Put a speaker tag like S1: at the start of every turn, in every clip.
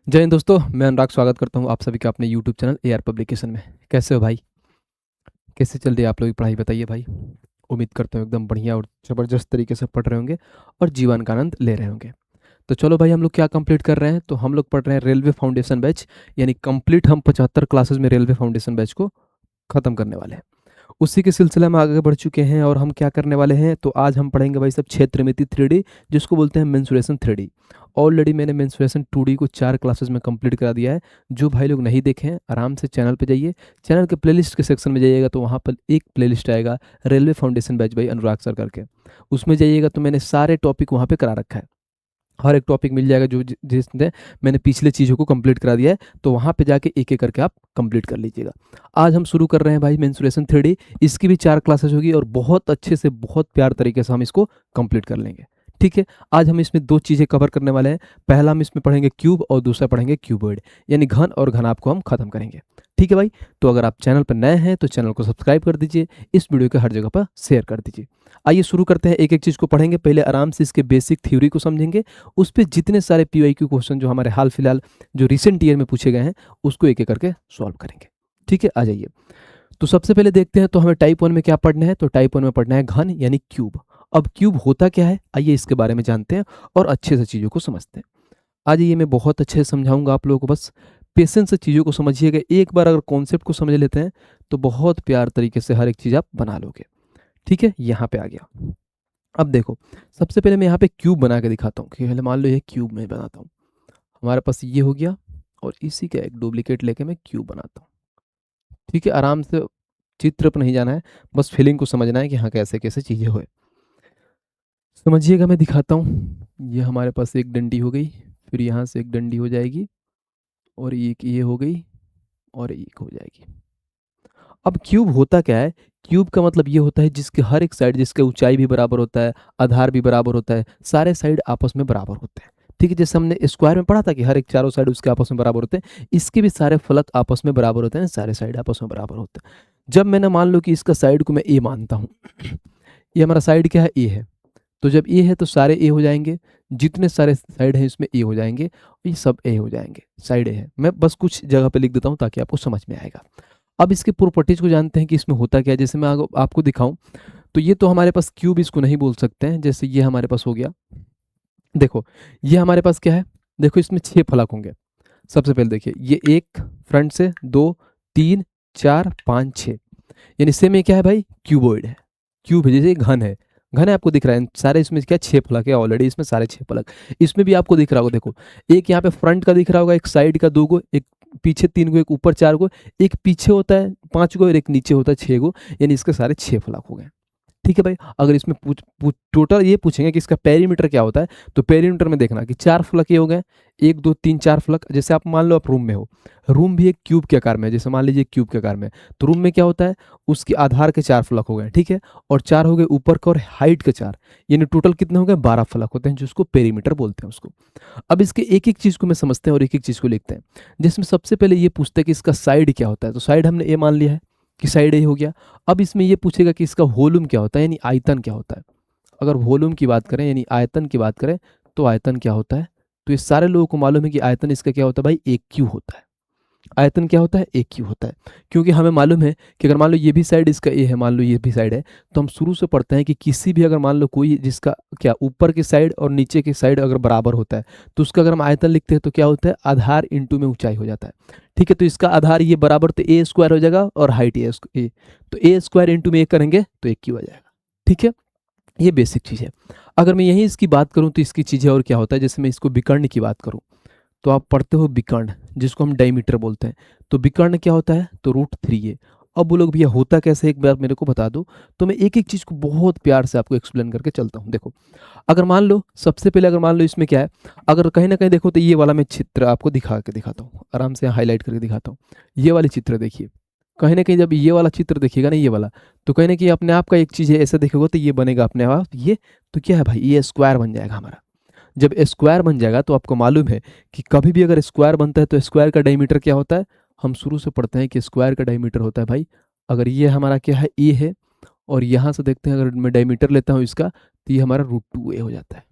S1: जय हिंद दोस्तों, मैं अनुराग स्वागत करता हूँ आप सभी का अपने यूट्यूब चैनल एआर पब्लिकेशन में। कैसे हो भाई? कैसे चल रही है आप लोगों की पढ़ाई, बताइए भाई। उम्मीद करता हूँ एकदम बढ़िया और ज़बरदस्त तरीके से पढ़ रहे होंगे और जीवन का आनंद ले रहे होंगे। तो चलो भाई, हम लोग क्या कंप्लीट कर रहे हैं? तो हम लोग पढ़ रहे हैं रेलवे फाउंडेशन बैच, यानी कंप्लीट हम 75 क्लासेस में रेलवे फाउंडेशन बैच को ख़त्म करने वाले हैं। उसी के सिलसिले में आगे बढ़ चुके हैं और हम क्या करने वाले हैं, तो आज हम पढ़ेंगे भाई सब क्षेत्रमिति 3D, जिसको बोलते हैं मेंसुरेशन 3D। ऑलरेडी मैंने मेंसुरेशन 2D को 4 क्लासेस में कंप्लीट करा दिया है। जो भाई लोग नहीं देखे हैं, आराम से चैनल पे जाइए, चैनल के प्लेलिस्ट के सेक्शन में जाइएगा तो वहाँ पर एक प्लेलिस्ट आएगा railway foundation batch by Anurag sir करके। उसमें जाइएगा तो मैंने सारे टॉपिक वहाँ पे करा रखा है। हर एक टॉपिक मिल जाएगा जो जिसने मैंने पिछले चीज़ों को कंप्लीट करा दिया है, तो वहाँ पे जाके एक एक करके आप कंप्लीट कर लीजिएगा। आज हम शुरू कर रहे हैं भाई मेंसुरेशन 3D। इसकी भी 4 क्लासेस होगी और बहुत अच्छे से, बहुत प्यार तरीके से हम इसको कंप्लीट कर लेंगे। ठीक है, आज हम इसमें 2 चीज़ें कवर करने वाले हैं। पहला हम इसमें पढ़ेंगे क्यूब और दूसरा पढ़ेंगे क्यूबॉइड, यानी घन और घनाभ को हम खत्म करेंगे। ठीक है भाई, तो अगर आप चैनल पर नए हैं तो चैनल को सब्सक्राइब कर दीजिए, इस वीडियो को हर जगह पर शेयर कर दीजिए। आइए शुरू करते हैं, एक एक चीज़ को पढ़ेंगे। पहले आराम से इसके बेसिक थ्योरी को समझेंगे, उस पे जितने सारे पीवाईक्यू क्वेश्चन जो हमारे हाल फिलहाल जो रिसेंट ईयर में पूछे गए हैं उसको एक एक करके सॉल्व करेंगे। ठीक है, आ जाइए। तो सबसे पहले देखते हैं, तो हमें टाइप 1 में क्या पढ़ना है? तो टाइप 1 में पढ़ना है घन यानी क्यूब। अब क्यूब होता क्या है, आइए इसके बारे में जानते हैं और अच्छे से चीज़ों को समझते हैं। आ जाइए, मैं बहुत अच्छे से समझाऊंगा आप लोगों को, बस पेशेंस से चीज़ों को समझिएगा। एक बार अगर कॉन्सेप्ट को समझ लेते हैं तो बहुत प्यार तरीके से हर एक चीज़ आप बना लोगे। ठीक है, यहाँ पे आ गया। अब देखो, सबसे पहले मैं यहाँ पे क्यूब बना के दिखाता हूँ कि पहले मान लो ये क्यूब मैं बनाता हूँ। हमारे पास ये हो गया और इसी का एक डुप्लीकेट लेके मैं क्यूब बनाता हूँ। ठीक है, आराम से, चित्र पर नहीं जाना है, बस फीलिंग को समझना है कि हाँ कैसे कैसे चीज़ें हुए। समझिएगा, मैं दिखाता हूँ। ये हमारे पास एक डंडी हो गई, फिर यहाँ से एक डंडी हो जाएगी और एक ये हो गई और एक हो जाएगी। अब क्यूब होता क्या है? क्यूब का मतलब ये होता है जिसके हर एक साइड, जिसके ऊंचाई भी बराबर होता है, आधार भी बराबर होता है, सारे साइड आपस में बराबर होते हैं। ठीक है, जैसे हमने स्क्वायर में पढ़ा था कि हर एक चारों साइड उसके आपस में बराबर होते हैं, इसके भी सारे फलक आपस में बराबर होते हैं, सारे साइड आपस में बराबर होते हैं। जब मैंने मान लो कि इसका साइड को मैं ए मानता हूँ, ये हमारा साइड क्या है? ए है। तो जब ए है तो सारे ए हो जाएंगे, जितने सारे साइड हैं इसमें ए हो जाएंगे, ये सब ए हो जाएंगे, साइड ए है। मैं बस कुछ जगह पे लिख देता हूँ ताकि आपको समझ में आएगा। अब इसके प्रॉपर्टीज को जानते हैं कि इसमें होता क्या है। जैसे मैं आपको दिखाऊं, तो ये तो हमारे पास क्यूब इसको नहीं बोल सकते हैं। जैसे ये हमारे पास हो गया, देखो ये हमारे पास क्या है, देखो इसमें 6 फलक होंगे। सबसे पहले देखिए, ये एक फ्रंट से, 2, 3, 4, 5, 6, यानी सेम ये क्या है भाई? क्यूबॉइड है। क्यूब है, जैसे घन है। घन है, आपको दिख रहा है सारे, इसमें क्या 6 फलक है ऑलरेडी, इसमें सारे 6 फलक। इसमें भी आपको दिख रहा होगा, देखो एक यहाँ पे फ्रंट का दिख रहा होगा, एक साइड का 2 गो, एक पीछे 3 गो, एक ऊपर 4 गो, एक पीछे होता है 5 गो और एक नीचे होता है 6 गो, यानी इसके सारे 6 फलक हो गए। ठीक है भाई, अगर इसमें टोटल ये पूछेंगे कि इसका पेरीमीटर क्या होता है, तो पेरीमीटर में देखना कि 4 फलक ये हो गए, 1, 2, 3, 4 फलक। जैसे आप मान लो आप रूम में हो, रूम भी एक क्यूब के आकार में है, जैसे मान लीजिए क्यूब के आकार में, तो रूम में क्या होता है, उसके आधार के 4 फलक हो गए। ठीक है, और 4 हो गए ऊपर के और हाइट के 4, यानी टोटल कितने हो गए? 12 फलक होते हैं, जिसको पेरीमीटर बोलते हैं उसको। अब इसके एक एक चीज को मैं समझते हैं और एक एक चीज को लिखते हैं। जिसमें सबसे पहले ये पूछते हैं कि इसका साइड क्या होता है, तो साइड हमने ए मान लिया है कि साइड ए हो गया। अब इसमें ये पूछेगा कि इसका वॉल्यूम क्या होता है, यानी आयतन क्या होता है। अगर वॉल्यूम की बात करें यानी आयतन की बात करें, तो आयतन क्या होता है? तो ये सारे लोगों को मालूम है कि आयतन इसका क्या होता है भाई? एक क्यू होता है। आयतन क्या होता है? एक क्यू होता है। क्योंकि हमें मालूम है कि अगर मान लो ये भी साइड इसका ए है, मान लो ये भी साइड है, तो हम शुरू से पढ़ते हैं कि किसी भी, अगर मान लो कोई जिसका क्या ऊपर की साइड और नीचे की साइड अगर बराबर होता है, तो उसका अगर हम आयतन लिखते हैं तो क्या होता है? आधार इंटू में ऊंचाई हो जाता है। ठीक है, तो इसका आधार ये बराबर, तो ए स्क्वायर हो जाएगा और हाइट ए, तो ए स्क्वायर इंटू में ए करेंगे तो एक क्यू आ जाएगा। ठीक है, ये बेसिक चीज़ है। अगर मैं यहीं इसकी बात करूं तो इसकी चीज़ें और क्या होता है, जैसे मैं इसको विकर्ण की बात करूं, तो आप पढ़ते हो विकर्ण, जिसको हम डायमीटर बोलते हैं। तो विकर्ण क्या होता है? तो √3 है। अब वो लोग भैया होता कैसे, एक बार मेरे को बता दो। तो मैं एक एक चीज़ को बहुत प्यार से आपको एक्सप्लेन करके चलता हूँ। देखो, अगर मान लो, सबसे पहले अगर मान लो इसमें क्या है, अगर कहीं ना कहीं देखो तो ये वाला मैं चित्र आपको दिखा के दिखाता हूँ, आराम से हाईलाइट करके दिखाता हूँ। ये वाली चित्र देखिए, कहीं ना कहीं जब ये वाला चित्र देखिएगा ना, ये वाला, तो कहीं ना कहीं अपने आप का एक चीज़ है, ऐसा देखोगे तो ये बनेगा अपने आप ये। तो क्या है भाई? ये स्क्वायर बन जाएगा हमारा। जब स्क्वायर बन जाएगा तो आपको मालूम है कि कभी भी अगर स्क्वायर बनता है तो स्क्वायर का डायमीटर क्या होता है? हम शुरू से पढ़ते हैं कि स्क्वायर का डायमीटर होता है भाई, अगर ये हमारा क्या है? ए है, और यहाँ से देखते हैं अगर मैं डायमीटर लेता हूँ इसका, तो ये हमारा √2a हो जाता है।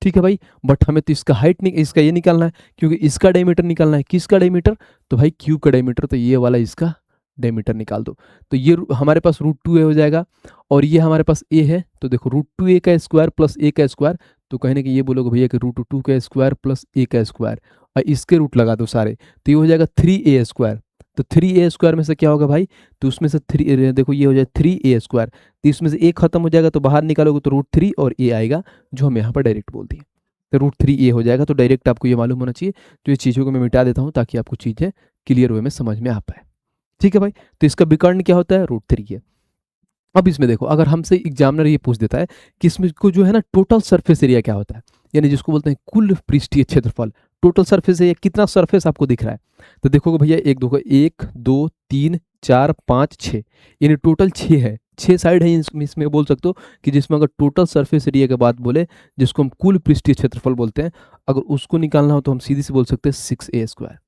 S1: ठीक है भाई, बट हमें तो इसका हाइट नहीं, इसका ये निकालना है, क्योंकि इसका डायमीटर निकालना है। किसका डायमीटर? तो भाई क्यूब का डायमीटर, तो ये वाला इसका डायमीटर निकाल दो। तो ये हमारे पास √2a हो जाएगा, और ये हमारे पास a है, तो देखो √2a का स्क्वायर प्लस a का स्क्वायर, तो कहने कि ये बोलोगे भैया कि √2 का स्क्वायर प्लस a का स्क्वायर, और इसके रूट लगा दो सारे, तो ये हो जाएगा 3a स्क्वायर। तो 3a स्क्वायर में से क्या होगा भाई? तो उसमें से 3, देखो ये हो जाए 3a स्क्वायर, तो इसमें से a खत्म हो जाएगा, तो बाहर निकालोगे तो √3 और a आएगा, जो हम यहाँ पर डायरेक्ट बोल दिए, तो √3a हो जाएगा। तो डायरेक्ट आपको ये मालूम होना चाहिए। तो ये चीज़ों को मैं मिटा देता हूँ ताकि आपको चीज़ें क्लियर वे में समझ में आ पाए। ठीक है भाई, तो इसका विकर्ण क्या होता है? √3 है। अब इसमें देखो, अगर हमसे एग्जामिनर ये पूछ देता है कि इसमें को जो है ना टोटल सरफेस एरिया क्या होता है, यानी जिसको बोलते हैं कुल पृष्ठीय क्षेत्रफल, टोटल सरफेस एरिया, कितना सरफेस आपको दिख रहा है? तो देखोगे भैया, एक दो 1 2 3 4 5 6, यानी टोटल 6 है, 6 साइड है इसमें बोल सकते हो कि जिसमें अगर टोटल सरफेस एरिया की बात बोले, जिसको हम कुल पृष्ठीय क्षेत्रफल बोलते हैं, अगर उसको निकालना हो तो हम सीधी से बोल सकते हैं 6a स्क्वायर।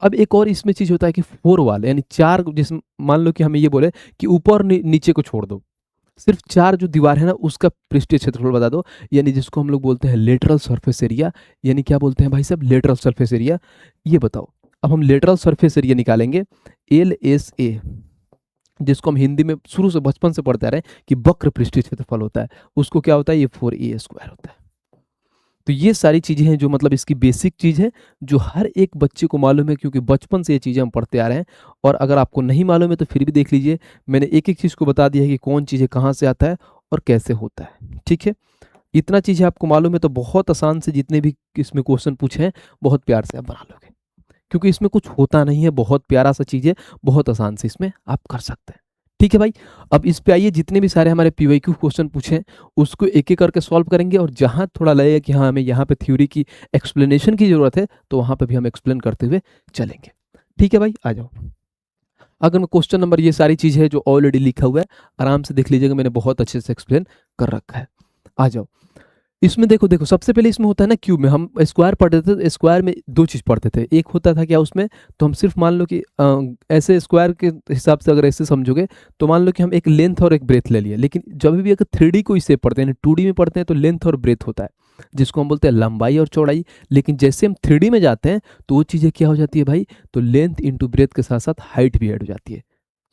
S1: अब एक और इसमें चीज होता है कि 4 वाल, यानी 4, जिसमें मान लो कि हमें ये बोले कि ऊपर नीचे को छोड़ दो, सिर्फ 4 जो दीवार है ना उसका पृष्ठीय क्षेत्रफल बता दो, यानी जिसको हम लोग बोलते हैं लेटरल सरफेस एरिया, यानी क्या बोलते हैं भाई साहब? Lateral surface area. ये बताओ, अब हम लेटरल सरफेस एरिया निकालेंगे, LSA, जिसको हम हिंदी में शुरू से बचपन से पढ़ते आ रहे हैं कि वक्र पृष्ठीय क्षेत्रफल होता है, उसको क्या होता है? ये 4a स्क्वायर होता है। तो ये सारी चीज़ें हैं जो मतलब इसकी बेसिक चीज़ है, जो हर एक बच्चे को मालूम है, क्योंकि बचपन से ये चीज़ें हम पढ़ते आ रहे हैं। और अगर आपको नहीं मालूम है तो फिर भी देख लीजिए, मैंने एक एक चीज़ को बता दिया है कि कौन चीज़ें कहाँ से आता है और कैसे होता है। ठीक है, इतना चीज़ें आपको मालूम है तो बहुत आसान से जितने भी इसमें क्वेश्चन पूछे हैं बहुत प्यार से आप बना लोगे, क्योंकि इसमें कुछ होता नहीं है, बहुत प्यारा सा चीज़ है, बहुत आसान से इसमें आप कर सकते हैं। ठीक है भाई, अब इस पे आइए, जितने भी सारे हमारे PYQ क्वेश्चन पूछे हैं उसको एक एक करके सॉल्व करेंगे, और जहां थोड़ा लगेगा कि हाँ हमें यहाँ पे थ्योरी की एक्सप्लेनेशन की जरूरत है, तो वहां पे भी हम एक्सप्लेन करते हुए चलेंगे। ठीक है भाई, आ जाओ। अगर मैं क्वेश्चन नंबर, ये सारी चीज़ है जो ऑलरेडी लिखा हुआ है, आराम से देख लीजिएगा, मैंने बहुत अच्छे से एक्सप्लेन कर रखा है। आ जाओ, इसमें देखो देखो, सबसे पहले इसमें होता है ना क्यूब में, हम स्क्वायर पढ़ते थे, तो स्क्वायर में दो चीज़ पढ़ते थे, एक होता था क्या उसमें, तो हम सिर्फ मान लो कि ऐसे स्क्वायर के हिसाब से अगर ऐसे समझोगे तो मान लो कि हम एक लेंथ और एक ब्रेथ ले लिए, लेकिन जब भी अगर 3D को इसे पढ़ते हैं, 2D में पढ़ते हैं, तो लेंथ और ब्रेथ होता है, जिसको हम बोलते हैं लंबाई और चौड़ाई। लेकिन जैसे हम 3D में जाते हैं तो वो चीज़ें क्या हो जाती है भाई, तो लेंथ इंटू ब्रेथ के साथ साथ हाइट भी ऐड हो जाती है।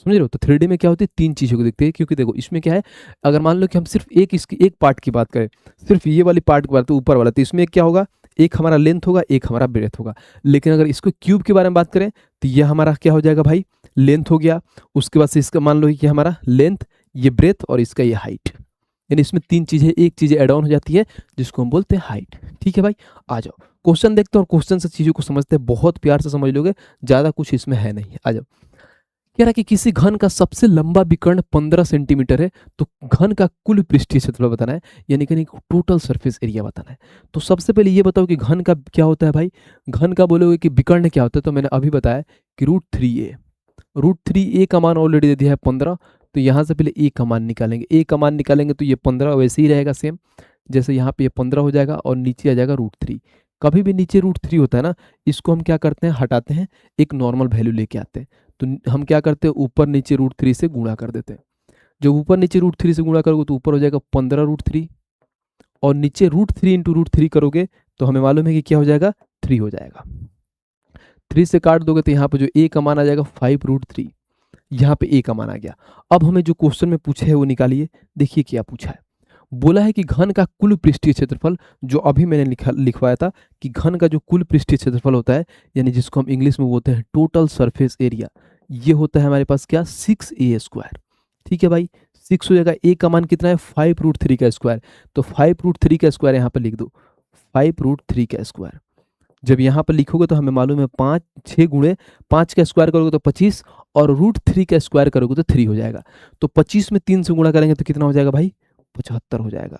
S1: समझ रहे हो? तो 3D में क्या होती है, 3 चीज़ों को देखते हैं, क्योंकि देखो इसमें क्या है, अगर मान लो कि हम सिर्फ इसकी एक पार्ट की बात करें, सिर्फ ये वाली पार्ट की बात, तो ऊपर वाला, तो इसमें क्या होगा, एक हमारा लेंथ होगा, एक हमारा ब्रेथ होगा। लेकिन अगर इसको क्यूब के बारे में बात करें तो ये हमारा क्या हो जाएगा भाई, लेंथ हो गया, उसके बाद से इसका मान लो कि हमारा लेंथ, ये ब्रेथ और इसका ये हाइट, यानी इसमें 3 चीज़ें, एक चीज़ एड ऑन हो जाती है जिसको हम बोलते हैं हाइट। ठीक है भाई, आ जाओ क्वेश्चन देखते हैं, और क्वेश्चन से चीज़ों को समझते हैं, बहुत प्यार से समझ लोगे, ज़्यादा कुछ इसमें है नहीं। आ जाओ, कह रहा है कि किसी घन का सबसे लंबा विकर्ण 15 सेंटीमीटर है, तो घन का कुल पृष्ठीय क्षेत्रफल बताना है, यानी कि टोटल सरफेस एरिया बताना है। तो सबसे पहले ये बताओ कि घन का क्या होता है भाई, घन का बोलोगे कि विकर्ण क्या होता है, तो मैंने अभी बताया कि √3a, √3a का मान ऑलरेडी दे दिया है 15, तो यहाँ से पहले a का मान निकालेंगे, a का मान निकालेंगे तो ये 15 वैसे ही रहेगा सेम, जैसे यहाँ पे ये 15 हो जाएगा, और नीचे आ जाएगा √3। कभी भी नीचे √3 होता है ना, इसको हम क्या करते हैं, हटाते हैं, एक नॉर्मल वैल्यू लेके आते हैं, तो हम क्या करते हैं, ऊपर नीचे √3 से गुणा कर देते हैं। जब ऊपर नीचे √3 से गुणा करोगे तो ऊपर हो जाएगा 15√3, और नीचे √3 इंटू √3 करोगे तो हमें मालूम है कि क्या हो जाएगा, 3 हो जाएगा। 3 से काट दोगे तो यहाँ पे जो a का मान आ जाएगा 5√3, यहाँ पे a का मान आ गया। अब हमें जो क्वेश्चन में पूछा है वो निकालिए, देखिए क्या पूछा है। बोला है कि घन का कुल पृष्ठीय क्षेत्रफल, जो अभी मैंने लिखवाया था कि घन का जो कुल पृष्ठीय क्षेत्रफल होता है, यानी जिसको हम इंग्लिश में बोलते हैं टोटल सरफेस एरिया, ये होता है हमारे पास क्या, 6a स्क्वायर। ठीक है भाई, 6 हो जाएगा, a का मान कितना है, 5√3 का स्क्वायर, तो 5√3 का स्क्वायर यहाँ पर लिख दो, 5√3 का स्क्वायर। जब यहाँ पर लिखोगे तो हमें मालूम है 5, 6 गुणे 5 का स्क्वायर करोगे तो 25, और √3 का स्क्वायर करोगे तो 3 हो जाएगा। तो 25 में 3 से गुणा करेंगे तो कितना हो जाएगा भाई, 75 हो जाएगा।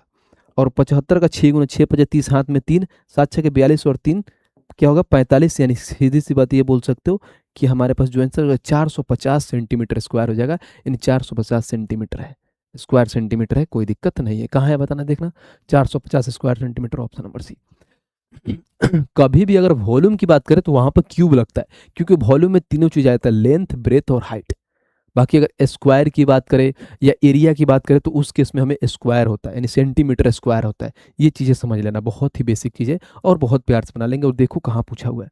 S1: और 75 का 6 गुना 6 5 30, हाथ में 3, 7 6 के 42, और 3 क्या होगा 45, यानी सीधी सी बात ये बोल सकते हो कि हमारे पास जो आंसर होगा 450 सेंटीमीटर स्क्वायर हो जाएगा, यानी 450 सेंटीमीटर है, स्क्वायर सेंटीमीटर है, कोई दिक्कत नहीं है। कहाँ है बताना, देखना, 450 square centimetre, option number c. कभी भी अगर वॉल्यूम की बात करें तो वहां पर क्यूब लगता है, क्योंकि वॉल्यूम में तीनों चीज आता है, लेंथ, ब्रेथ और हाइट। बाकी अगर स्क्वायर की बात करें या एरिया की बात करें तो उस केस में हमें स्क्वायर होता है, यानी सेंटीमीटर स्क्वायर होता है। ये चीज़ें समझ लेना, बहुत ही बेसिक चीज़ें और बहुत प्यार से बना लेंगे। और देखो कहाँ पूछा हुआ है,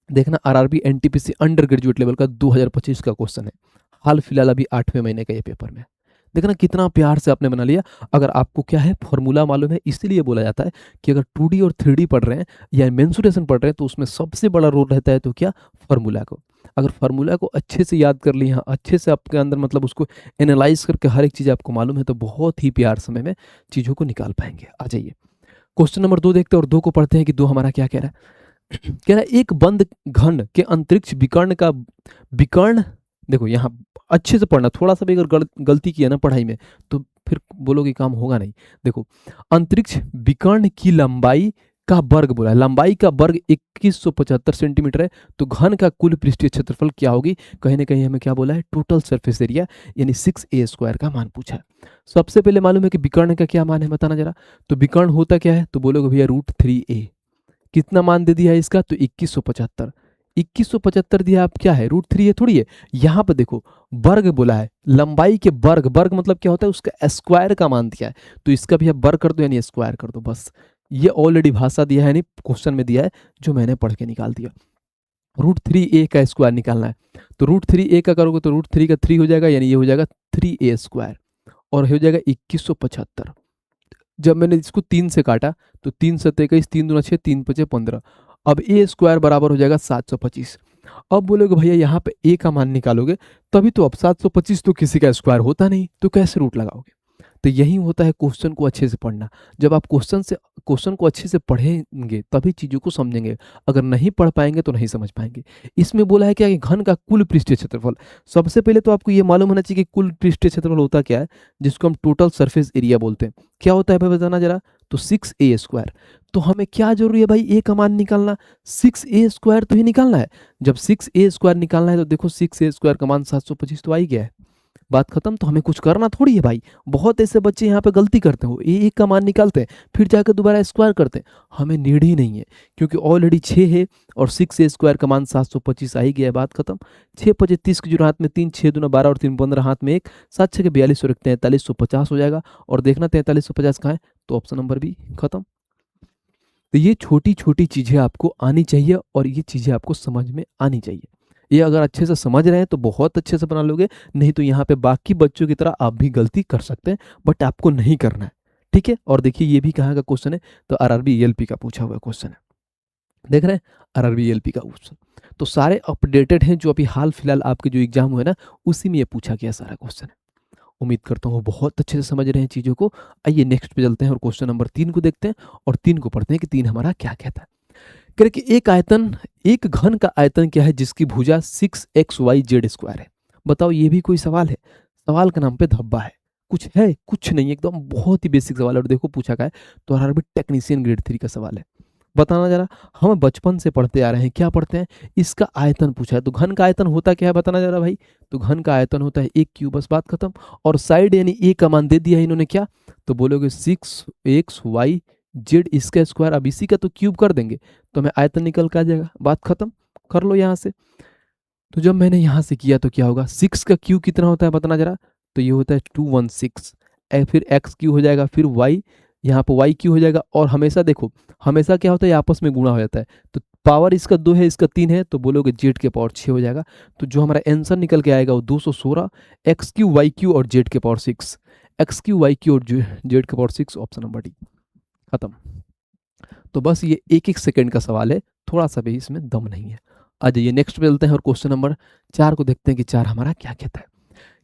S1: देखना RRB NTPC under graduate level का 2025 का क्वेश्चन है, हाल फिलहाल अभी 8वें महीने का ये पेपर में। देखना कितना प्यार से आपने बना लिया। अगर आपको क्या है फॉर्मूला मालूम है, इसलिए बोला जाता है कि अगर 2D और 3D पढ़ रहे हैं या मेंसुरेशन पढ़ रहे हैं तो उसमें सबसे बड़ा रोल रहता है तो क्या, फार्मूला को। अगर फार्मूला को अच्छे से याद कर लिया, अच्छे से आपके अंदर मतलब उसको एनालाइज करके हर एक चीज़ आपको मालूम है तो बहुत ही प्यार समय में चीज़ों को निकाल पाएंगे। आ जाइए क्वेश्चन नंबर 2 देखते हैं और 2 को पढ़ते हैं कि 2 हमारा क्या कह रहा है। कह रहा है एक बंद घन के अंतरिक्ष विकर्ण का विकर्ण, देखो यहाँ अच्छे से पढ़ना, थोड़ा सा भी अगर गलती किया ना पढ़ाई में तो फिर बोलोगे काम होगा नहीं। देखो अंतरिक्ष विकर्ण की लंबाई का वर्ग बोला है, लंबाई का वर्ग 2175 सेंटीमीटर है, तो घन का कुल पृष्ठीय क्षेत्रफल क्या होगी, कहीं ना कहीं हमें क्या बोला है, टोटल सरफेस एरिया यानी 6a² का मान पूछा है। सबसे पहले मालूम है कि विकर्ण का क्या मान है, बताना जरा। तो विकर्ण होता क्या है, तो बोलोगे भैया √3a। कितना मान दे दिया है इसका, तो 2175। 2175 दिया, आप क्या है √3 है थोड़ी है। यहाँ पर देखो वर्ग बोला है, लंबाई के वर्ग, वर्ग मतलब क्या होता है, उसका स्क्वायर का मान दिया है, तो इसका भी आप वर्ग कर दो यानी स्क्वायर कर दो बस। ये ऑलरेडी भाषा दिया है, यानी क्वेश्चन में दिया है, जो मैंने पढ़ के निकाल दिया। √3a का स्क्वायर निकालना है, तो √3a का करोगे तो √3 का 3 हो जाएगा, यानी ये हो जाएगा 3a² और हो जाएगा 2175। जब मैंने इसको 3 से काटा तो 3 7 21, 3 दूना 6, 3 5 15। अब a² बराबर हो जाएगा 725। अब बोलोगे भैया यहाँ पे a का मान निकालोगे तभी तो, अब 725 तो किसी का स्क्वायर होता नहीं, तो कैसे रूट लगाओगे। तो यही होता है क्वेश्चन को अच्छे से पढ़ना। जब आप क्वेश्चन को अच्छे से पढ़ेंगे तभी चीज़ों को समझेंगे, अगर नहीं पढ़ पाएंगे तो नहीं समझ पाएंगे। इसमें बोला है क्या कि घन का कुल पृष्ठीय क्षेत्रफल, सबसे पहले तो आपको ये मालूम होना चाहिए कि कुल पृष्ठीय क्षेत्रफल होता क्या है, जिसको हम टोटल सरफेस एरिया बोलते हैं। क्या होता है भाई बताना जरा, तो 6a²। तो हमें क्या जरूरी है भाई, a का मान निकालना, 6a² तो ही निकालना है। जब 6a² निकालना है तो देखो 6a² का मान 725 तो आ ही गया है, बात खत्म। तो हमें कुछ करना थोड़ी है भाई। बहुत ऐसे बच्चे यहाँ पे गलती करते हो, ए का मान निकालते हैं फिर जाकर दोबारा स्क्वायर करते हैं, हमें नीड ही नहीं है क्योंकि ऑलरेडी 6 है और 6a² का मान 725 आ ही गया है, बात खत्म। 6 5 30 की जो हाथ में 3, 6 दूना 12 और 3 15 हाथ में 1, 7 6 के 42 और 4350 हो जाएगा। और देखना 4350 कहाँ है, तो ऑप्शन नंबर बी खत्म। तो ये छोटी छोटी चीज़ें आपको आनी चाहिए और ये चीज़ें आपको समझ में आनी चाहिए। ये अगर अच्छे से समझ रहे हैं तो बहुत अच्छे से बना लोगे, नहीं तो यहाँ पे बाकी बच्चों की तरह आप भी गलती कर सकते हैं, बट आपको नहीं करना है, ठीक है। और देखिए ये भी कहाँ का क्वेश्चन है, तो आरआरबी ईएलपी का पूछा हुआ क्वेश्चन है, देख रहे हैं आरआरबी ईएलपी का क्वेश्चन। तो सारे अपडेटेड हैं, जो अभी हाल फिलहाल आपके जो एग्जाम हुए ना उसी में ये पूछा गया सारा क्वेश्चन है। उम्मीद करता हूँ वो बहुत अच्छे से समझ रहे हैं चीज़ों को। आइए नेक्स्ट पे चलते हैं और क्वेश्चन नंबर 3 को देखते हैं और 3 को पढ़ते हैं कि 3 हमारा क्या कहता है। कह रहे कि एक घन का आयतन क्या है जिसकी भुजा 6xyz² है। बताओ, ये भी कोई सवाल है, सवाल का नाम पे धब्बा है, कुछ है कुछ नहीं, एकदम बहुत ही बेसिक सवाल है। और देखो पूछा क्या है, तो आरआरबी टेक्नीशियन ग्रेड 3 का सवाल है। बताना जरा, हम बचपन से पढ़ते आ रहे हैं, क्या पढ़ते हैं, इसका आयतन पूछा है। तो घन का आयतन होता क्या है बताना जरा भाई, तो घन का आयतन होता है 1 क्यूब, बस बात खत्म। और साइड यानी a का मान दे दिया है इन्होंने, क्या, तो बोलोगे 6xyz इसका स्क्वायर। अब इसी का तो क्यूब कर देंगे तो हमें आयतन निकल के आ जाएगा, बात खत्म, कर लो यहाँ से। तो जब मैंने यहाँ से किया तो क्या होगा, 6 का क्यूब कितना होता है बताना जरा, तो ये होता है 216। फिर एक्स क्यू हो जाएगा, फिर वाई, यहाँ पर वाई क्यू हो जाएगा। और हमेशा देखो, हमेशा क्या होता है, आपस में गुणा हो जाता है। तो पावर इसका 2 है, इसका 3 है, तो बोलोगे जेड के पावर 6 हो जाएगा। तो जो हमारा आंसर निकल के आएगा वो 216 एक्स क्यू वाई क्यू और जेड के power 6, x q y q और जेड के पावर 6, ऑप्शन नंबर डी खत्म। तो बस ये 1 सेकंड का सवाल है, थोड़ा सा भी इसमें दम नहीं है। आ जाइए नेक्स्ट पे चलते हैं और क्वेश्चन नंबर 4 को देखते हैं कि 4 हमारा क्या कहता है।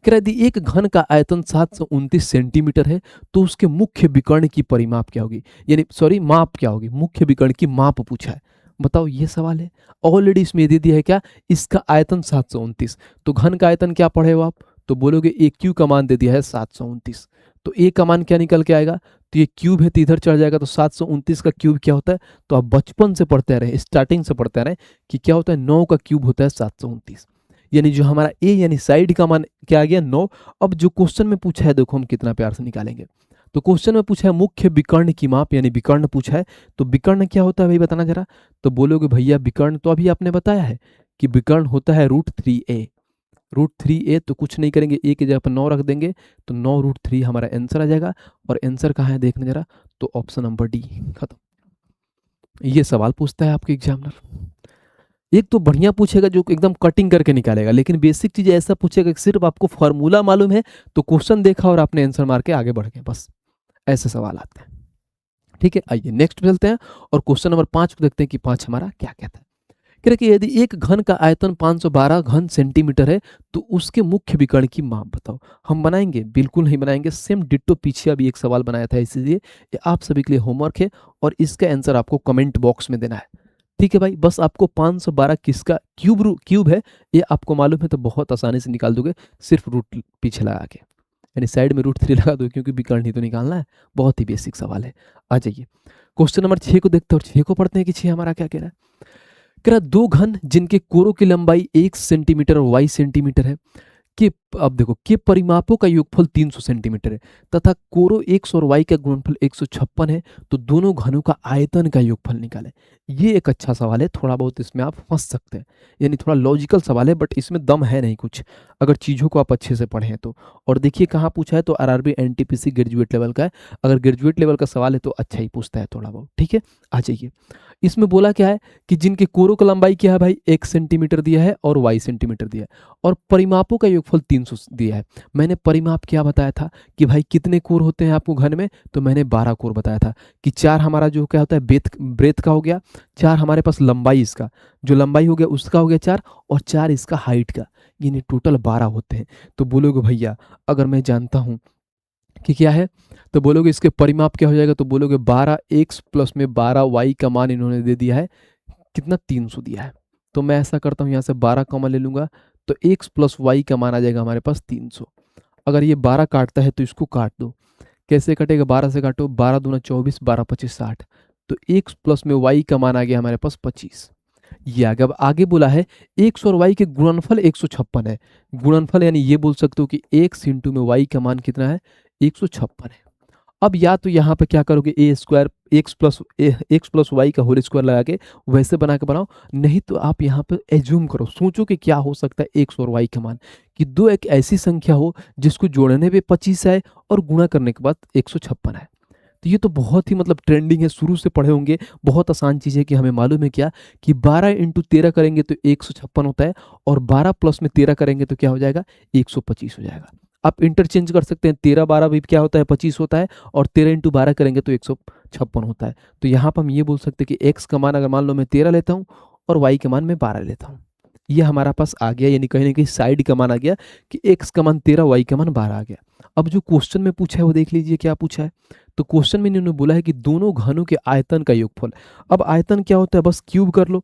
S1: कह रहा है यदि एक घन का आयतन 729 सेंटीमीटर है तो उसके मुख्य विकर्ण की परिमाप क्या होगी, यानी सॉरी माप क्या होगी, मुख्य विकर्ण की माप पूछा है। बताओ, ये सवाल है, ऑलरेडी इसमें दे दिया है क्या, इसका आयतन 729। तो घन का आयतन क्या पढ़े हो आप, तो बोलोगे ए क्यू का मान दे दिया है 729। तो ए का मान क्या निकल के आएगा, तो ये क्यूब है तो इधर चढ़ जाएगा, तो 729 का क्यूब क्या होता है, तो आप बचपन से पढ़ते आ रहे हैं, स्टार्टिंग से पढ़ते आ रहे हैं कि क्या होता है, 9 का क्यूब होता है 729, यानी जो हमारा ए यानी साइड का मान क्या आ गया 9। अब जो क्वेश्चन में पूछा है देखो हम कितना प्यार से निकालेंगे। तो क्वेश्चन में पूछा है मुख्य विकर्ण की माप, यानी विकर्ण पूछा है। तो विकर्ण क्या होता है भाई बताना जरा, तो बोलोगे भैया विकर्ण तो अभी आपने बताया है कि विकर्ण होता है √3a। √3a, तो कुछ नहीं करेंगे, a की जगह पर 9 रख देंगे, तो 9 √3 हमारा आंसर आ जाएगा। और आंसर कहाँ है देखने जरा, तो ऑप्शन नंबर डी, खत्म। ये सवाल पूछता है आपके एग्जामिनर। एक तो बढ़िया पूछेगा जो एकदम कटिंग करके निकालेगा, लेकिन बेसिक चीज ऐसा पूछेगा कि सिर्फ आपको फॉर्मूला मालूम है तो क्वेश्चन देखा और आपने आंसर मार के आगे बढ़ गए, बस ऐसे सवाल आते हैं। ठीक है, आइए नेक्स्ट पे चलते हैं और क्वेश्चन नंबर 5 को देखते हैं कि 5 हमारा क्या कहता है। कह रहे कि यदि एक घन का आयतन 512 घन सेंटीमीटर है तो उसके मुख्य विकर्ण की माप बताओ। हम बनाएंगे? बिल्कुल नहीं बनाएंगे, सेम डिट्टो पीछे अभी एक सवाल बनाया था, इसीलिए ये आप सभी के लिए होमवर्क है और इसका आंसर आपको कमेंट बॉक्स में देना है। ठीक है भाई, बस आपको 512 किसका क्यूब है ये आपको मालूम है तो बहुत आसानी से निकाल दोगे, सिर्फ रूट पीछे लगा के, यानी साइड में √3 लगा दो, क्योंकि विकर्ण ही तो निकालना है। बहुत ही बेसिक सवाल है। आ जाइए क्वेश्चन नंबर 6 को देखते हैं और 6 को पढ़ते हैं कि 6 हमारा क्या कह रहा है। कह रहा दो घन जिनके कोरों की लंबाई 1 सेंटीमीटर और y सेंटीमीटर है के, अब देखो, के परिमापों का योगफल 300 सेंटीमीटर है तथा कोरो 100 और y का गुणनफल 156 है, तो दोनों घनों का आयतन का योगफल निकालें। ये एक अच्छा सवाल है, थोड़ा बहुत इसमें आप फंस सकते हैं, यानी थोड़ा लॉजिकल सवाल है, बट इसमें दम है नहीं कुछ, अगर चीज़ों को आप अच्छे से पढ़ें तो। और देखिए कहाँ पूछा है, तो आरआरबी एनटीपीसी ग्रेजुएट लेवल का है। अगर ग्रेजुएट लेवल का सवाल है तो अच्छा ही पूछता है थोड़ा बहुत। ठीक है, आ जाइए। इसमें बोला क्या है कि जिनके कोरों का लंबाई क्या है भाई, 1 सेंटीमीटर दिया है और y सेंटीमीटर दिया है और परिमापों का योगफल 300 दिया है। मैंने परिमाप क्या बताया था कि भाई कितने कोर होते हैं आपको घन में, तो मैंने 12 कोर बताया था कि 4 हमारा जो क्या होता है ब्रेथ का हो गया, 4 हमारे पास लंबाई, इसका जो लंबाई हो गया उसका हो गया 4, और 4 इसका हाइट का, यानी टोटल 12 होते हैं। तो बोलोगे भैया अगर मैं जानता हूँ कि क्या है, तो बोलोगे इसके परिमाप क्या हो जाएगा, तो बोलोगे 12x प्लस में 12y का मान इन्होंने दे दिया है, कितना 300 दिया है। तो मैं ऐसा करता हूँ यहाँ से 12 कॉमन ले लूँगा, तो x प्लस y का मान आ जाएगा हमारे पास 300। अगर ये 12 काटता है तो इसको काट दो, कैसे कटेगा, 12 से काटो, 12 दूना 24, 12 25 60, तो x प्लस में y का मान आ गया हमारे पास 25। ये आगे, अब आगे बोला है x और y के गुणनफल 156 है। गुणनफल यानी ये बोल सकते हो कि x इंटू में y का मान कितना है, 156 है। अब या तो यहाँ पे क्या करोगे, ए स्क्वायर एक्स प्लस वाई का होल स्क्वायर लगा के वैसे बना के बनाओ, नहीं तो आप यहाँ पे एज्यूम करो, सोचो कि क्या हो सकता है एक्स और वाई का मान, कि दो एक ऐसी संख्या हो जिसको जोड़ने पे 25 है और गुणा करने के बाद 156 है। तो ये तो बहुत ही मतलब ट्रेंडिंग है, शुरू से पढ़े होंगे, बहुत आसान चीज़ है कि हमें मालूम है क्या कि 12 इंटू 13 करेंगे तो 156 होता है, और 12 प्लस में 13 करेंगे तो क्या हो जाएगा, 125 हो जाएगा। आप इंटरचेंज कर सकते हैं, 13 12 भी क्या होता है, 25 होता है, और 13 इंटू 12 करेंगे तो 156 होता है। तो यहाँ पर हम ये बोल सकते हैं कि एक्स का मान अगर मान लो मैं 13 लेता हूँ और वाई का मान मैं 12 लेता हूँ, ये हमारा पास आ गया, यानी कहीं ना कहीं साइड का मान आ गया कि एक्स का मान 13, वाई का मान 12 आ गया। अब जो क्वेश्चन में पूछा है वो देख लीजिए क्या पूछा है। तो क्वेश्चन में इन्होंने बोला है कि दोनों घनों के आयतन का योगफल। अब आयतन क्या होता है, बस क्यूब कर लो।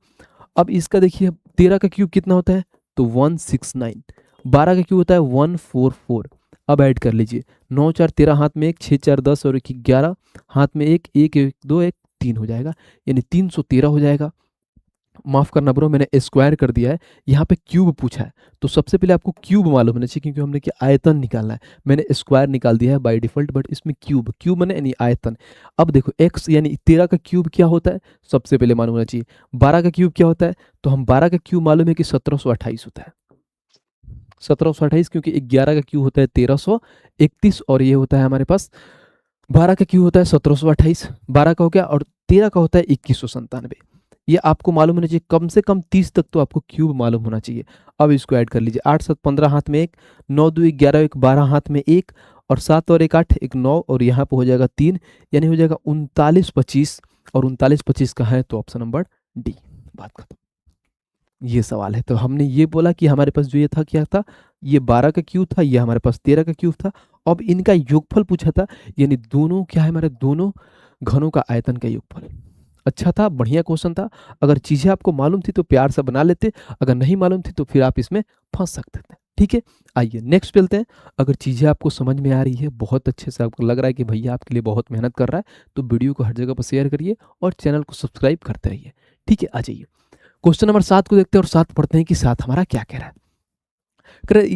S1: अब इसका देखिए 13 का क्यूब कितना होता है, तो 169, 12 का क्यूब होता है 144। अब ऐड कर लीजिए, 9 4 13 हाथ में 1, 6 4 10 और 1 11 हाथ में 1 1 1 2 1 3 हो जाएगा, यानी 313 हो जाएगा। माफ करना ब्रो, मैंने स्क्वायर कर दिया है, यहाँ पे क्यूब पूछा है, तो सबसे पहले आपको क्यूब मालूम होना चाहिए, क्योंकि हमने क्या आयतन निकालना है। मैंने स्क्वायर निकाल दिया है बाय डिफॉल्ट, बट इसमें क्यूब मैंने यानी आयतन। अब देखो x यानी 13 का क्यूब क्या होता है, सबसे पहले मालूम होना चाहिए। 12 का क्यूब क्या होता है, तो हम 12 का क्यूब मालूम है कि 1728 होता है, 1728, क्योंकि 11 का क्यूब होता है 1331, और ये होता है हमारे पास 12 का क्यूब होता है 1728, 12 का हो गया, और 13 का होता है 2197। ये आपको मालूम होना चाहिए, कम से कम 30 तक तो आपको क्यूब मालूम होना चाहिए। अब इसको ऐड कर लीजिए, 8 7 15 हाथ में 1, 9 2 11 1 12 हाथ में 1, और 7 और 1 8 1 9, और यहाँ पे हो जाएगा 3, यानी हो जाएगा 39 25, और 39 25 का है तो ऑप्शन नंबर डी। बात खत्म। ये सवाल है, तो हमने ये बोला कि हमारे पास जो ये था क्या था, ये 12 का क्यूब था, ये हमारे पास 13 का क्यूब था। अब इनका योगफल पूछा था, यानी दोनों क्या है, हमारे दोनों घनों का आयतन का योगफल। अच्छा था, बढ़िया क्वेश्चन था। अगर चीज़ें आपको मालूम थी तो प्यार से बना लेते, अगर नहीं मालूम थी तो फिर आप इसमें फंस सकते थे। ठीक है, आइए नेक्स्ट चलते हैं। अगर चीज़ें आपको समझ में आ रही है, बहुत अच्छे से आपको लग रहा है कि भैया आपके लिए बहुत मेहनत कर रहा है, तो वीडियो को हर जगह पर शेयर करिए और चैनल को सब्सक्राइब करते रहिए। ठीक है, आ जाइए क्वेश्चन नंबर 7 को देखते हैं और 7 पढ़ते हैं कि 7 हमारा क्या कह रहा है।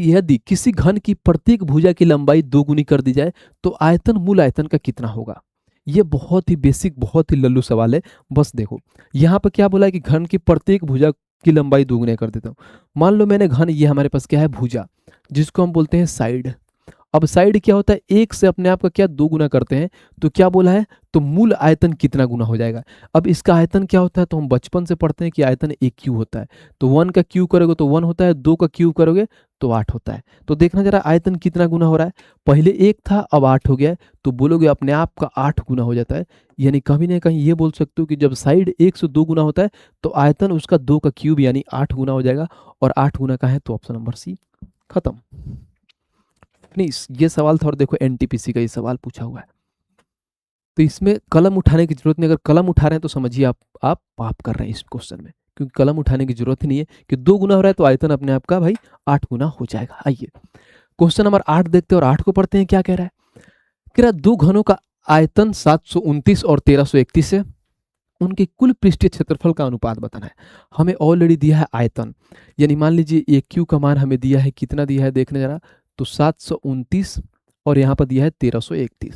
S1: यदि किसी घन की प्रत्येक भुजा की लंबाई 2 गुनी कर दी जाए तो आयतन मूल आयतन का कितना होगा। ये बहुत ही बेसिक, बहुत ही लल्लू सवाल है। बस देखो यहाँ पर क्या बोला है कि घन की प्रत्येक भुजा की लंबाई दोगुना कर देता हूँ। मान लो मैंने घन, ये हमारे पास क्या है, भुजा, जिसको हम बोलते हैं साइड। अब साइड क्या होता है, एक से अपने आप का क्या दो गुना करते हैं, तो क्या बोला है, तो मूल आयतन कितना गुना हो जाएगा। अब इसका आयतन क्या होता है, तो हम बचपन से पढ़ते हैं कि आयतन एक क्यू होता है। तो 1 का क्यू करोगे तो 1 होता है, 2 का क्यू करोगे तो 8 होता है। तो देखना जरा आयतन कितना गुना हो रहा है, पहले 1 था अब 8 हो गया है, तो बोलोगे अपने आप का 8 गुना हो जाता है। यानी कभी ना कहीं ये बोल सकते हो कि जब साइड 1 से 2 गुना होता है तो आयतन उसका 2 का क्यूब यानी 8 गुना हो जाएगा। और 8 गुना का है तो ऑप्शन नंबर सी, खत्म। नहीं, ये सवाल था और देखो एनटीपीसी का ये सवाल पूछा हुआ है, तो इसमें कलम उठाने की जरूरत नहीं। अगर कलम उठा रहे हैं तो समझिए आप पाप कर रहे हैं इस क्वेश्चन में, क्योंकि कलम उठाने की जरूरत ही नहीं है कि 2 गुना हो रहा है तो आयतन अपने आप का भाई 8 गुना हो जाएगा। आइए क्वेश्चन नंबर 8 देखते हैं और 8 को पढ़ते हैं। क्या कह रहा है, कह रहा है दो घनों का आयतन 729 और 1331 है, उनके कुल पृष्ठीय क्षेत्रफल का अनुपात बताना है। हमें ऑलरेडी दिया है आयतन, यानी मान लीजिए ये क्यू का मान हमें दिया है, कितना दिया है देखने जरा, तो 729 और यहाँ पर दिया है 1331।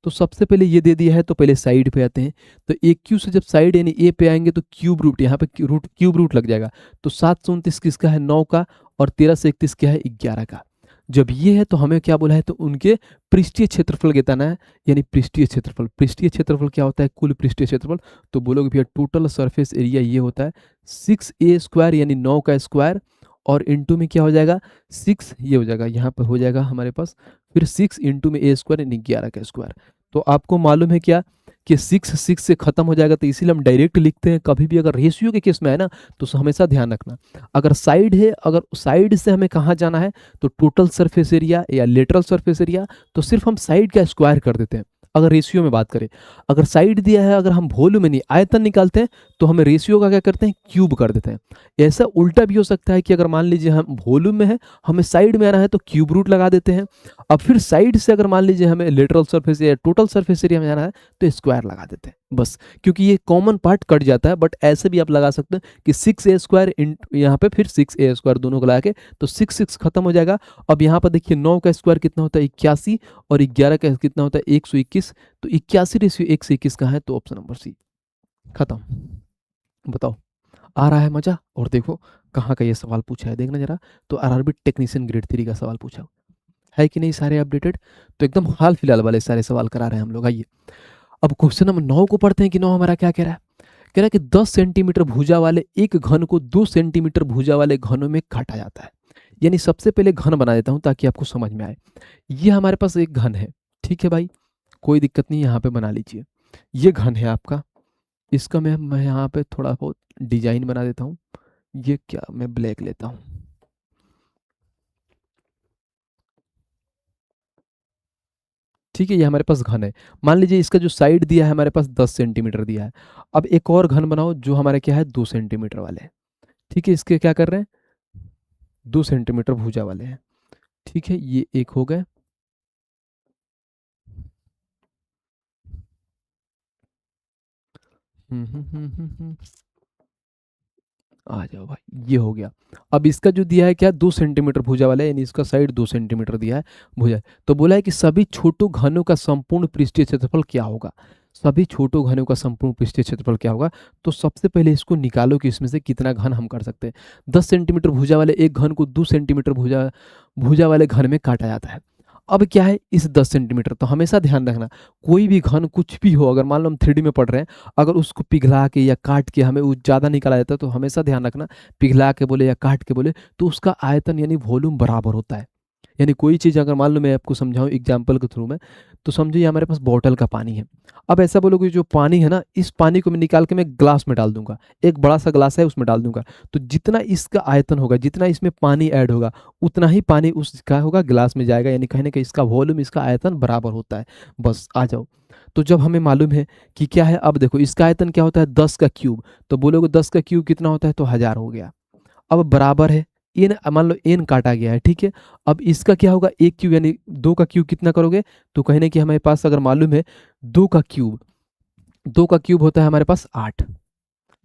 S1: तो सबसे पहले ये दे दिया है तो पहले साइड पे आते हैं। तो एक क्यू से जब साइड यानी ए पे आएंगे तो क्यूब रूट, यहाँ पे क्यूब रूट लग जाएगा। तो 729 किसका है, 9 का, और 1331 क्या है, 11 का। जब ये है तो हमें क्या बोला है, तो उनके पृष्ठीय क्षेत्रफल बताना है, यानी पृष्ठीय क्षेत्रफल। पृष्ठीय क्षेत्रफल क्या होता है, कुल पृष्ठीय क्षेत्रफल। तो बोलोगे भैया टोटल सरफेस एरिया ये होता है 6a² यानी 9 का स्क्वायर, और इंटू में क्या हो जाएगा 6, ये हो जाएगा यहाँ पर हो जाएगा हमारे पास फिर 6 इंटू में a² यानी 11 का स्क्वायर। तो आपको मालूम है क्या कि 6 से खत्म हो जाएगा, तो इसीलिए हम डायरेक्ट लिखते हैं। कभी भी अगर रेशियो के केस में है ना तो हमेशा ध्यान रखना, अगर साइड है, अगर साइड से हमें कहाँ जाना है तो टोटल सरफेस एरिया या लेटरल सरफेस एरिया, तो सिर्फ हम साइड का स्क्वायर कर देते हैं अगर रेशियो में बात करें। अगर साइड दिया है, अगर हम वॉल्यूम में नहीं आयतन निकालते हैं तो हमें रेशियो का क्या करते हैं, क्यूब कर देते हैं। ऐसा उल्टा भी हो सकता है कि अगर मान लीजिए हम वॉल्यूम में है, हमें साइड में आना है तो क्यूब रूट लगा देते हैं। अब फिर साइड से अगर मान लीजिए हमें लेटरल सरफेस या टोटल सरफेस एरिया में जाना है तो स्क्वायर लगा देते हैं बस, क्योंकि ये कॉमन पार्ट कट जाता है। बट ऐसे भी आप लगा सकते हैं कि 6a² यहाँ पे फिर 6a² दोनों को लगा के तो 6 खत्म हो जाएगा। अब यहाँ पर देखिए 9 का स्क्वायर कितना होता है 81, और 11 का कितना होता है 121। तो 81/121 का है तो ऑप्शन नंबर सी, खत्म। बताओ आ रहा है मजा। और देखो कहाँ का ये सवाल पूछा है, देखना जरा, तो आरआरबी टेक्नीशियन ग्रेड 3 का सवाल पूछा है कि नहीं, सारे अपडेटेड। तो एकदम हाल फिलहाल वाले सारे सवाल करा रहे हैं हम लोग। आइए अब क्वेश्चन नंबर 9 को पढ़ते हैं कि 9 हमारा क्या कह रहा है। कह रहा है कि 10 सेंटीमीटर भुजा वाले एक घन को 2 सेंटीमीटर भुजा वाले घनों में काटा जाता है। यानी सबसे पहले घन बना देता हूं ताकि आपको समझ में आए। ये हमारे पास एक घन है, ठीक है भाई, कोई दिक्कत नहीं, यहाँ पे बना लीजिए। ये घन है आपका, इसका मैं यहाँ पे थोड़ा बहुत डिजाइन बना देता हूँ। ये क्या, मैं ब्लैक लेता हूँ। ठीक है, ये हमारे पास घन है। मान लीजिए इसका जो साइड दिया है हमारे पास 10 सेंटीमीटर दिया है। अब एक और घन बनाओ जो हमारे क्या है 2 सेंटीमीटर वाले हैं। ठीक है, इसके क्या कर रहे हैं 2 सेंटीमीटर भुजा वाले हैं। ठीक है, ये एक हो गए। आ जाओ भाई, ये हो गया। अब इसका जो दिया है क्या 2 सेंटीमीटर भुजा वाला है, यानी इसका साइड 2 सेंटीमीटर दिया है भुजा। तो बोला है कि सभी छोटों घनों का संपूर्ण पृष्ठीय क्षेत्रफल क्या होगा। सभी छोटों घनों का संपूर्ण पृष्ठीय क्षेत्रफल क्या होगा। तो सबसे पहले इसको निकालो कि इसमें से कितना घन हम कर सकते हैं। 10 सेंटीमीटर भुजा वाले एक घन को 2 सेंटीमीटर भुजा भुजा वाले घन में काटा जाता है। अब क्या है इस 10 सेंटीमीटर, तो हमेशा ध्यान रखना कोई भी घन कुछ भी हो, अगर मान लो हम 3D में पढ़ रहे हैं, अगर उसको पिघला के या काट के हमें वो ज़्यादा निकाला जाता है तो हमेशा ध्यान रखना पिघला के बोले या काट के बोले तो उसका आयतन यानी वॉल्यूम बराबर होता है। यानी कोई चीज़ अगर मान लो मैं आपको समझाऊं एग्जाम्पल के थ्रू में, तो समझो ये हमारे पास बॉटल का पानी है। अब ऐसा बोलोगे जो पानी है ना, इस पानी को मैं निकाल के मैं ग्लास में डाल दूंगा, एक बड़ा सा ग्लास है उसमें डाल दूंगा, तो जितना इसका आयतन होगा, जितना इसमें पानी ऐड होगा, उतना ही पानी उसका होगा ग्लास में जाएगा। यानी कहीं ना कहीं इसका वॉल्यूम इसका आयतन बराबर होता है। बस आ जाओ। तो जब हमें मालूम है कि क्या है, अब देखो इसका आयतन क्या होता है 10 का क्यूब, तो बोलोगे 10 का क्यूब कितना होता है तो 1000 हो गया। अब बराबर है एन, मान लो एन काटा गया है, ठीक है। अब इसका क्या होगा एक क्यूब, यानी 2 का क्यूब कितना करोगे, तो कहीं ना कि हमारे पास अगर मालूम है 2 का क्यूब होता है हमारे पास 8।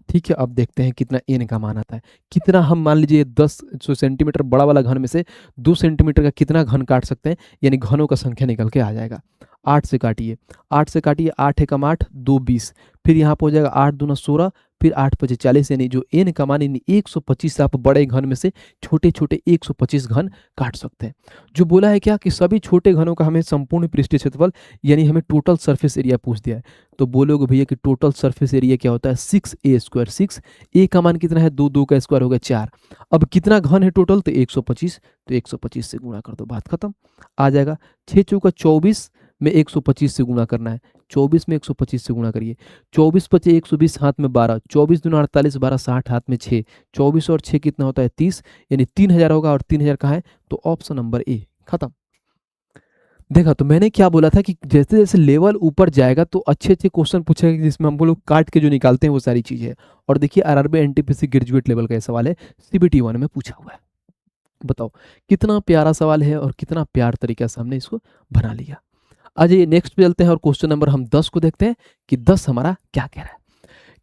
S1: ठीक है, अब देखते हैं कितना एन का मान आता है। कितना हम मान लीजिए 10 सेंटीमीटर बड़ा वाला घन में से 2 सेंटीमीटर का कितना घन काट सकते हैं, यानी घनों का संख्या निकल के आ जाएगा। 8 से काटिए, 8 से काटिए, 8 एकम 8, 2 20, फिर यहाँ पर हो जाएगा 8 दूना 16, फिर 8 5 40 यानी जो n का मान यानी 125 आप बड़े घन में से छोटे छोटे 125 घन काट सकते हैं। जो बोला है क्या कि सभी छोटे घनों का हमें संपूर्ण पृष्ठीय क्षेत्रफल यानी हमें टोटल सरफेस एरिया पूछ दिया है। तो बोलोगे भैया कि टोटल सरफेस एरिया क्या होता है 6a²। 6a का मान कितना है 2, 2 का स्क्वायर हो गया 4। अब कितना घन है टोटल तो 125, तो 125 से गुणा कर दो, बात खत्म। आ जाएगा 6 चौका 24 में 125 से गुणा करना है, 24 में 125 से गुणा करिए, 24 पचे 120 हाथ में 12, 24 दूना 48, 12 60 हाथ में 6, 24 और 6 कितना होता है 30, यानी 3000 होगा। और 3000 कहाँ है तो ऑप्शन नंबर ए, खत्म। देखा तो मैंने क्या बोला था कि जैसे जैसे लेवल ऊपर जाएगा तो अच्छे अच्छे क्वेश्चन पूछेगा जिसमें हम लोग काट के जो निकालते हैं वो सारी चीजें। और देखिए आरआरबी एनटीपीसी ग्रेजुएट लेवल का ये सवाल है, सीबीटी 1 में पूछा हुआ है। बताओ कितना प्यारा सवाल है और कितना प्यार तरीके से हमने इसको बना लिया। आज ये नेक्स्ट पे चलते हैं और क्वेश्चन नंबर हम 10 को देखते हैं कि 10 हमारा क्या कह रहा है।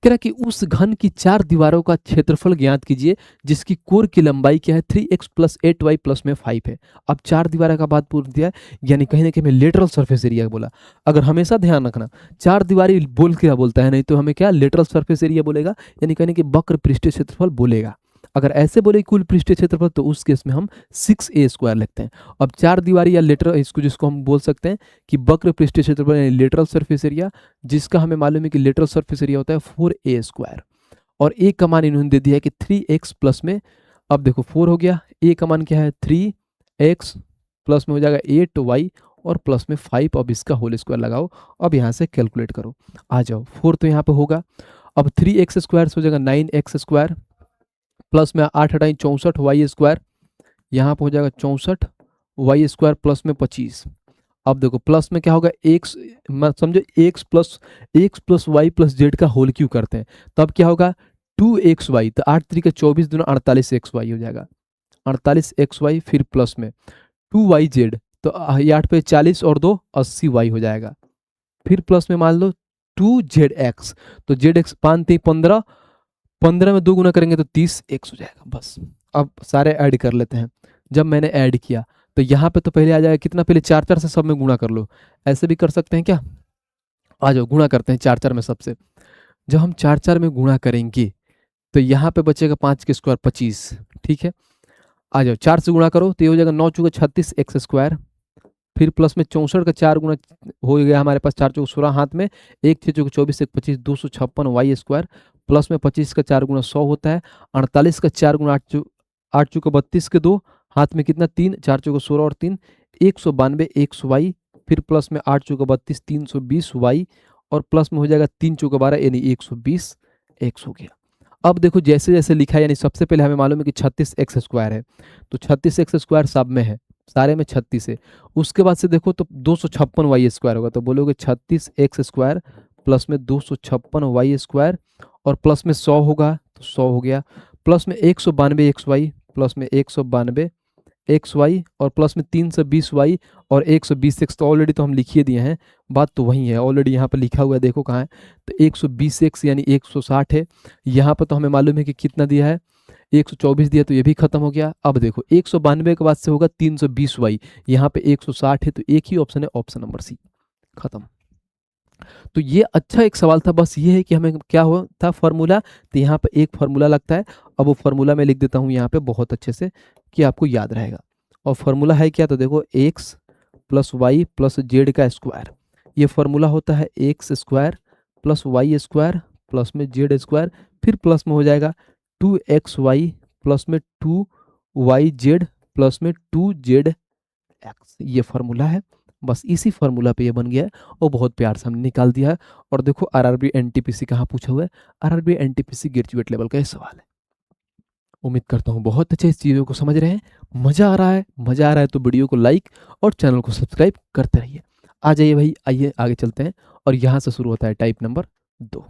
S1: कह रहा है कि उस घन की 4 दीवारों का क्षेत्रफल ज्ञात कीजिए जिसकी कोर की लंबाई क्या है 3x + 8y + में 5 है। अब 4 दीवारों का बात पूछ दिया है, यानी कहीं ना कहीं हमें लेटरल सरफेस एरिया बोला। अगर हमेशा ध्यान रखना 4 दीवारी बोल क्या बोलता है, नहीं तो हमें क्या लेटरल सरफेस एरिया बोलेगा, यानी कहीं कि वक्र पृष्ठीय क्षेत्रफल बोलेगा। अगर ऐसे बोले कुल पृष्ठीय क्षेत्रफल तो उस केस में हम 6a² लिखते हैं। अब 4 दीवारी या लेटरल इसको जिसको हम बोल सकते हैं कि वक्र पृष्ठीय क्षेत्रफल यानी लेटरल सरफेस एरिया, जिसका हमें मालूम है कि लेटरल सरफेस एरिया होता है 4a²। और a का मान इन्होंने दे दिया है कि 3x प्लस में, अब देखो 4 हो गया, a का मान क्या है 3x प्लस में हो जाएगा 8y और प्लस में 5। अब इसका होल स्क्वायर लगाओ, अब यहाँ से कैलकुलेट करो, आ जाओ 4 तो यहाँ पे होगा। अब 3x² से हो जाएगा 9x² प्लस में 8 हटाई 64y², यहाँ पर हो जाएगा 64y² प्लस में 25। अब देखो प्लस में क्या होगा x, मत समझो x plus y plus z का होल क्यों करते हैं, तब क्या होगा 2xy, तो 8 3 का 24 दूना 48xy हो जाएगा, 48xy फिर प्लस में 2yz, तो 8 पे 40 और 2 80y हो जाएगा। फिर प्लस में मान लो 2zx, तो zx 5 3 15, 15 में 2 गुना करेंगे तो 30x हो जाएगा। बस अब सारे ऐड कर लेते हैं। जब मैंने ऐड किया तो यहाँ पे तो पहले आ जाएगा कितना, पहले 4 4 से सब में गुणा कर लो, ऐसे भी कर सकते हैं क्या, आ जाओ गुणा करते हैं 4 4 में सबसे। जब हम 4 4 में गुणा करेंगे तो यहाँ पे बचेगा 5 के स्क्वायर 25, ठीक है। आ जाओ 4 से गुणा करो तो ये हो जाएगा 9 चौके 36x², फिर प्लस में 64 का 4 गुना हो गया हमारे पास 4 चौके 16 हाथ में, 1 6 चौके 24 1 25 256y² प्लस में 25 का 4 गुना 100 होता है, 48 का 4 गुना 8 चौके 32 के 2 हाथ में कितना 3, 4 चौके 16 और 3 192 xy, फिर प्लस में 8 चौके 32 320y और प्लस में हो जाएगा 3 चौके 12 यानी 120 x हो गया। अब देखो जैसे जैसे लिखा है, यानी सबसे पहले हमें मालूम है कि 36x² है, तो 36x² सब में है, सारे में 36 है। उसके बाद से देखो तो 256y² होगा, तो बोलोगे 36x² प्लस में 256y² और प्लस में 100 होगा तो 100 हो गया, प्लस में 192xy प्लस में 192xy और प्लस में 320y और 120x, तो ऑलरेडी तो हम लिखिए दिए हैं, बात तो वही है, ऑलरेडी यहाँ पर लिखा हुआ है, देखो कहाँ है, तो 120x यानी 160 है। यहाँ पर तो हमें मालूम है कि कितना दिया है 124 दिया, तो ये भी खत्म हो गया। अब देखो 192 के बाद से होगा 320y, यहाँ पे 160 है, तो एक ही ऑप्शन है, ऑप्शन नंबर सी, खत्म। तो ये अच्छा एक सवाल था, बस ये है कि हमें क्या हुआ था फॉर्मूला, तो यहाँ पे एक फॉर्मूला लगता है। अब वो फॉर्मूला मैं लिख देता हूँ यहाँ पे बहुत अच्छे से कि आपको याद रहेगा। और फॉर्मूला है क्या, तो देखो x plus y plus z का स्क्वायर, ये फॉर्मूला होता है x² प्लस y² प्लस में z², फिर प्लस में हो जाएगा 2xy प्लस में 2yz प्लस में 2zx, ये फॉर्मूला है। बस इसी फार्मूला पे ये बन गया है और बहुत प्यार से हमने निकाल दिया है। और देखो आरआरबी एनटीपीसी कहाँ पूछा हुआ है, आरआरबी एनटीपीसी ग्रेजुएट लेवल का ये सवाल है। उम्मीद करता हूँ बहुत अच्छे इस चीज़ों को समझ रहे हैं, मज़ा आ रहा है, मज़ा आ रहा है तो वीडियो को लाइक और चैनल को सब्सक्राइब करते रहिए। आ जाइए भाई, आइए आगे चलते हैं और यहाँ से शुरू होता है टाइप नंबर 2।